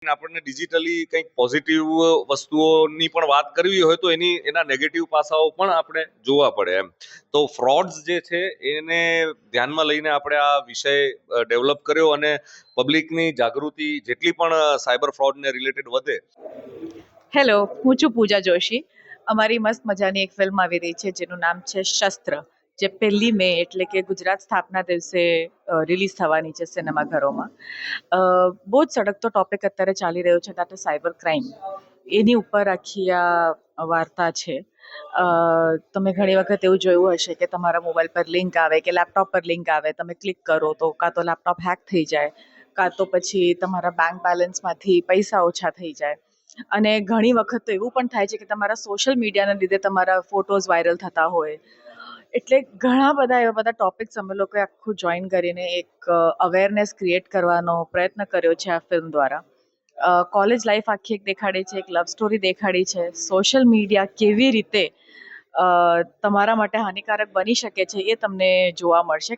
આપણને ડિજિટલી કંઈક પોઝિટિવ વસ્તુઓની પણ વાત કરવી હોય તો એના નેગેટિવ પાસાઓ પણ આપણે જોવા પડે એમ. તો ફ્રોડ્સ જે છે એને ધ્યાનમાં લઈને આપણે આ વિષય ડેવલપ કર્યો અને પબ્લિકની જાગૃતિ જેટલી પણ સાયબર ફ્રોડને રિલેટેડ વધે. હેલો, હું છું પૂજા જોશી. અમારી મસ્ત મજાની એક ફિલ્મ આવી રહી છે જેનું નામ છે શસ્ત્ર, જે 1 મે એટલે કે ગુજરાત સ્થાપના દિવસે રિલીઝ થવાની છે સિનેમાઘરોમાં. બહુ જ સળગતો ટોપિક અત્યારે ચાલી રહ્યો છે, દેટ ઇઝ સાયબર ક્રાઇમ. એની ઉપર આખી આ વાર્તા છે. તમે ઘણી વખત એવું જોયું હશે કે તમારા મોબાઈલ પર લિંક આવે કે લેપટોપ પર લિંક આવે, તમે ક્લિક કરો તો કાં તો લેપટોપ હેક થઈ જાય, કાં તો પછી તમારા બેંક બેલેન્સમાંથી પૈસા ઓછા થઈ જાય. અને ઘણી વખત તો એવું પણ થાય છે કે તમારા સોશિયલ મીડિયાના લીધે તમારા ફોટોઝ વાયરલ થતા હોય. એટલે ઘણા બધા એવા બધા ટોપિક્સ અમે લોકોએ આખું જોઈન કરીને એક અવેરનેસ ક્રિએટ કરવાનો પ્રયત્ન કર્યો છે આ ફિલ્મ દ્વારા. કોલેજ લાઈફ આખી એક દેખાડી છે, એક લવ સ્ટોરી દેખાડી છે, સોશિયલ મીડિયા કેવી રીતે તમારા માટે હાનિકારક બની શકે છે એ તમને જોવા મળશે.